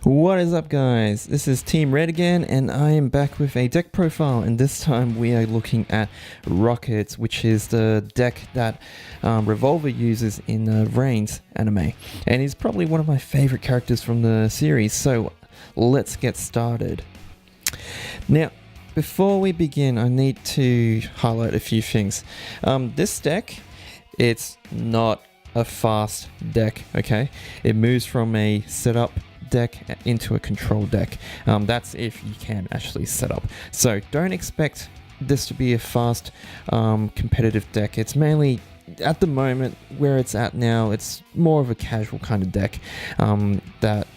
What is up, guys? This is Team Red again, and I am back with a deck profile, and this time we are looking at Rokkets, which is the deck that Revolver uses in the Reigns anime, and he's probably one of my favorite characters from the series, so let's get started. Now, before we begin, I need to highlight a few things. This deck, it's not a fast deck, okay? It moves from a setup deck into a control deck. That's if you can actually set up. So don't expect this to be a fast competitive deck. It's mainly, at the moment, where it's at now, it's more of a casual kind of deck that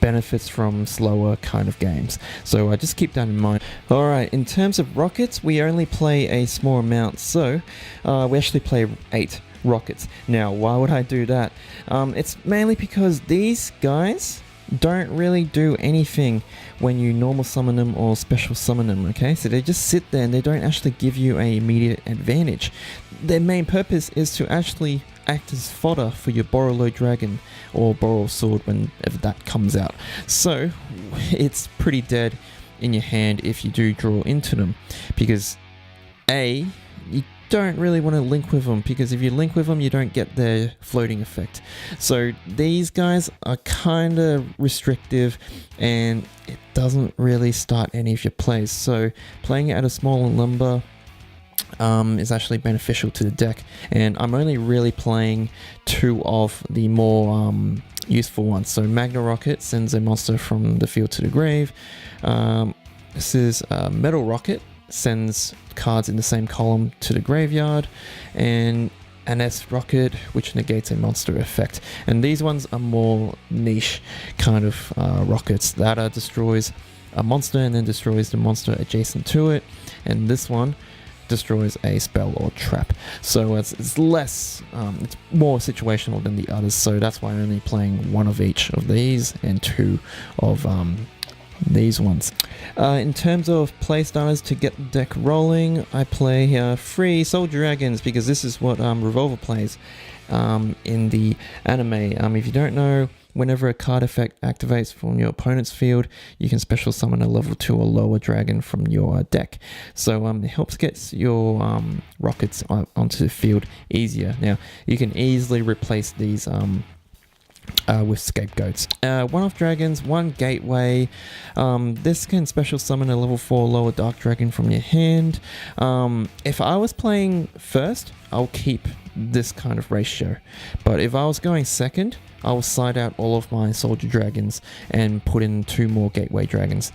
benefits from slower kind of games. So just keep that in mind. Alright, in terms of Rockets, we only play a small amount, so we actually play 8 Rockets. Now, why would I do that? It's mainly because these guys don't really do anything when you normal summon them or special summon them, okay? So they just sit there and they don't actually give you an immediate advantage. Their main purpose is to actually act as fodder for your Borrowload Dragon or Borrow Sword whenever that comes out. So it's pretty dead in your hand if you do draw into them, because A, you don't really want to link with them, because if you link with them you don't get their floating effect. So these guys are kind of restrictive and it doesn't really start any of your plays, so playing it at a smaller number is actually beneficial to the deck. And I'm only really playing 2 of the more useful ones. So Magna Rocket sends a monster from the field to the grave. This is Metal Rocket, sends cards in the same column to the graveyard, and an S Rocket, which negates a monster effect. And these ones are more niche kind of rockets that destroys a monster and then destroys the monster adjacent to it, and this one destroys a spell or trap. So it's less, it's more situational than the others, so that's why I'm only playing 1 of each of these and 2 of these ones. In terms of playstylers to get the deck rolling, I play 3 Soul Dragons, because this is what Revolver plays in the anime. If you don't know, whenever a card effect activates from your opponent's field, you can special summon a level 2 or lower dragon from your deck. So it helps get your Rockets onto the field easier. Now, you can easily replace these with scapegoats. 1-off dragons, 1 gateway. This can special summon a level 4 lower dark dragon from your hand. If I was playing first, I'll keep this kind of ratio, but if I was going second, I will side out all of my soldier dragons and put in 2 more gateway dragons,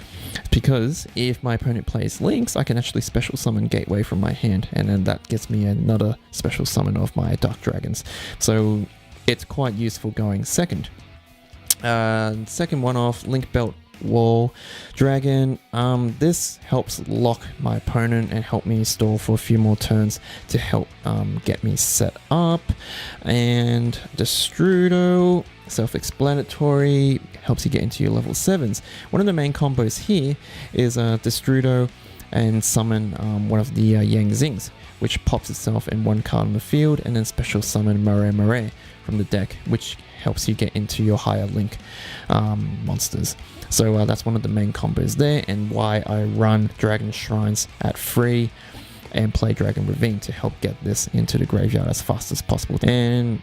because if my opponent plays links, I can actually special summon gateway from my hand, and then that gets me another special summon of my dark dragons. So it's quite useful going second. Second 1-off, Link Belt Wall Dragon. This helps lock my opponent and help me stall for a few more turns to help get me set up. And Destrudo, self-explanatory, helps you get into your level 7s. One of the main combos here is Destrudo and summon one of the Yang Zings, which pops itself in 1 card on the field, and then special summon Mare from the deck, which helps you get into your higher link monsters. So that's one of the main combos there, and why I run Dragon Shrines at 3 and play Dragon Ravine to help get this into the graveyard as fast as possible. And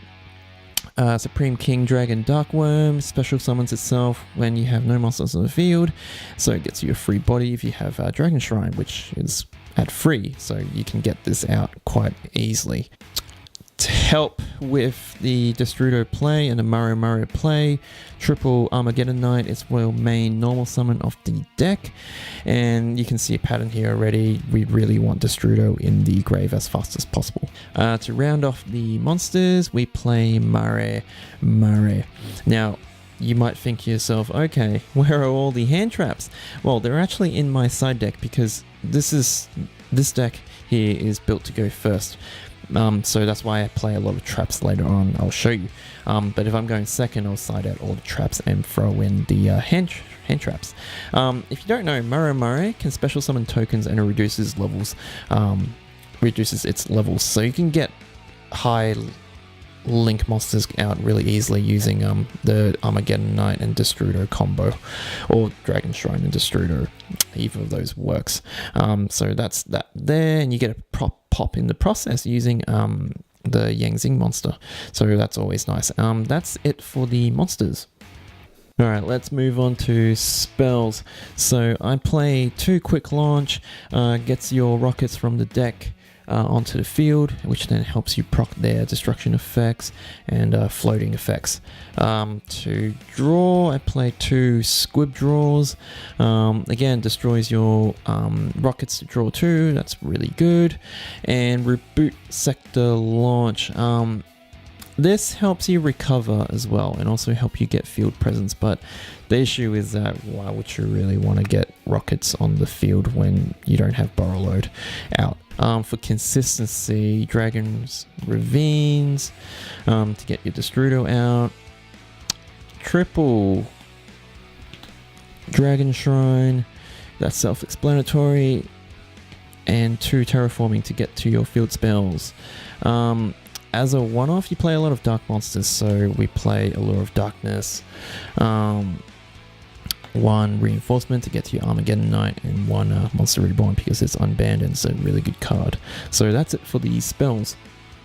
Supreme King Dragon Darkworm special summons itself when you have no monsters on the field, so it gets you a free body if you have Dragon Shrine, which is at 3, so you can get this out quite easily. To help with the Destrudo play and the Mario play, triple Armageddon Knight is your main normal summon of the deck, and you can see a pattern here already. We really want Destrudo in the grave as fast as possible. To round off the monsters, we play Mare. Now, you might think to yourself, okay, where are all the hand traps? Well, they're actually in my side deck, because this deck here is built to go first. So that's why I play a lot of traps later on. I'll show you. But if I'm going second, I'll side out all the traps and throw in the hand traps. If you don't know, Mare can special summon tokens, and it reduces levels, reduces its levels, so you can get high link monsters out really easily using the Armageddon Knight and Destrudo combo, or Dragon Shrine and Destrudo. Either of those works. So that's that there, and you get a pop in the process using the Yang Xing monster. So that's always nice. That's it for the monsters. Alright, let's move on to spells. So I play 2 quick launch, gets your rockets from the deck onto the field, which then helps you proc their destruction effects and floating effects. To draw, I play 2 squib draws. Again, destroys your rockets to draw 2, that's really good. And reboot sector launch. This helps you recover as well and also help you get field presence, but the issue is that why would you really want to get rockets on the field when you don't have barrel load out? For consistency, Dragon's Ravines to get your Destrudo out, triple Dragon Shrine, that's self-explanatory, and 2 terraforming to get to your field spells. As a one-off, you play a lot of dark monsters, so we play Allure of Darkness, 1 reinforcement to get to your Armageddon Knight, and 1 Monster Reborn because it's unbanned and it's a really good card. So that's it for the spells.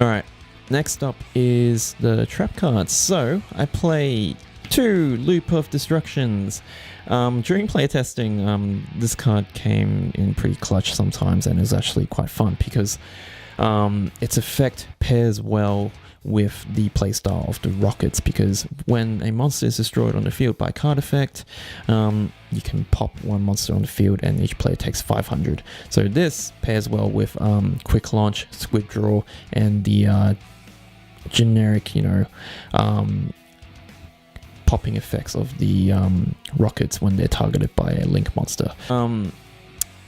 Alright, next up is the trap cards. So I play 2 Loop of Destructions. During playtesting, this card came in pretty clutch sometimes and is actually quite fun because its effect pairs well with the playstyle of the Rokkets, because when a monster is destroyed on the field by card effect, you can pop 1 monster on the field and each player takes 500. So this pairs well with quick launch, squid draw, and the generic, popping effects of the Rokkets when they're targeted by a link monster.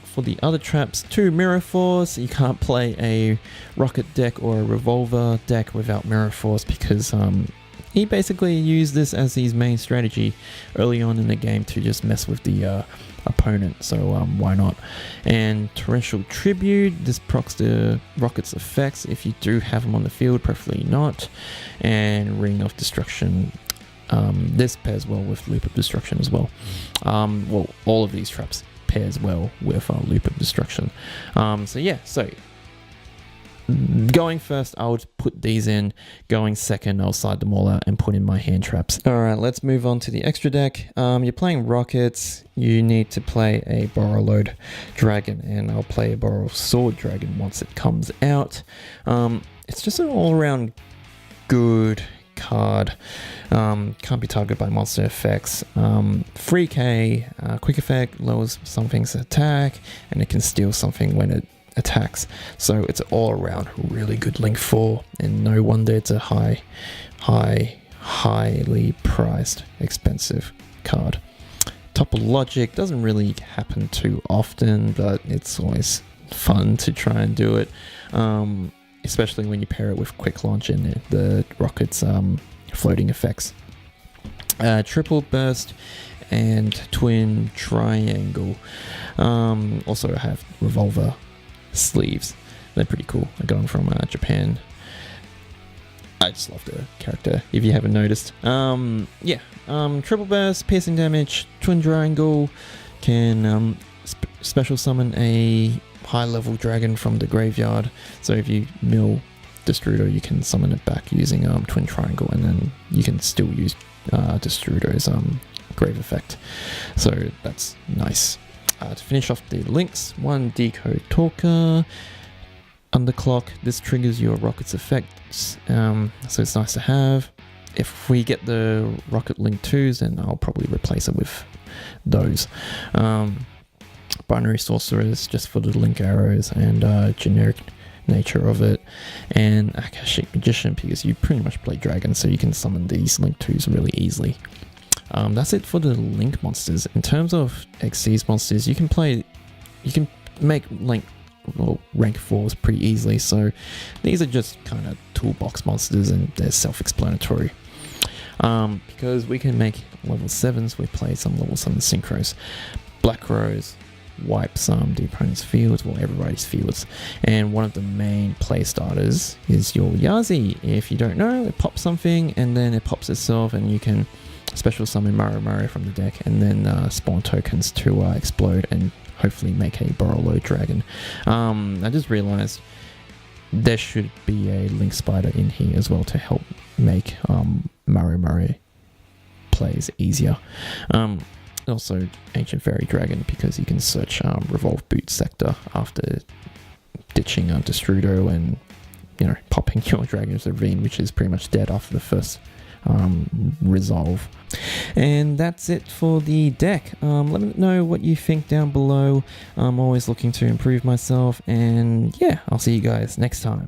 For the other traps, 2 Mirror Force. You can't play a Rocket deck or a Revolver deck without Mirror Force because he basically used this as his main strategy early on in the game to just mess with the opponent, so why not? And Torrential Tribute, this procs the Rocket's effects if you do have them on the field, preferably not. And Ring of Destruction. This pairs well with Loop of Destruction as well. Well, all of these traps pairs well with Loop of Destruction. So going first, I would put these in. Going second, I'll side them all out and put in my hand traps. Alright, let's move on to the extra deck. You're playing Rockets. You need to play a Borrow Load Dragon, and I'll play a Borrow Sword Dragon once it comes out. It's just an all-around good card. Can't be targeted by monster effects. Free K, quick effect, lowers something's attack, and it can steal something when it attacks. So it's all around really good link 4, and no wonder it's a highly priced, expensive card. Topologic doesn't really happen too often, but it's always fun to try and do it. Especially when you pair it with quick launch and the Rocket's floating effects. Triple burst and twin triangle. Also I have revolver sleeves. They're pretty cool. I got them from Japan. I just love the character, if you haven't noticed. Triple burst, piercing damage, twin triangle, can special summon a high level dragon from the graveyard. So if you mill Destrudo, you can summon it back using twin triangle, and then you can still use Destrudo's grave effect. So that's nice. To finish off the links, 1 Decode Talker, Underclock. This triggers your Rocket's effects, so it's nice to have. If we get the Rocket Link 2s, then I'll probably replace it with those. Binary Sorceress, just for the link arrows and generic nature of it, and Akashic Magician because you pretty much play dragons, so you can summon these link 2s really easily. That's it for the link monsters. In terms of Xyz monsters, you can make rank 4s pretty easily, so these are just kind of toolbox monsters and they're self-explanatory. Because we can make level 7s, we play some level 7 synchros. Black Rose, wipes the opponent's fields, well, everybody's fields. And one of the main play starters is your Yazi. If you don't know, it pops something and then it pops itself, and you can special summon Mario from the deck and then spawn tokens to explode and hopefully make a Borrowload Dragon. I just realized there should be a Link Spider in here as well to help make Mario plays easier. Also Ancient Fairy Dragon, because you can search Revolve Boot Sector after ditching Destrudo and popping your Dragon's Ravine, which is pretty much dead after the first resolve. And that's it for the deck. Let me know what you think down below. I'm always looking to improve myself, and yeah, I'll see you guys next time.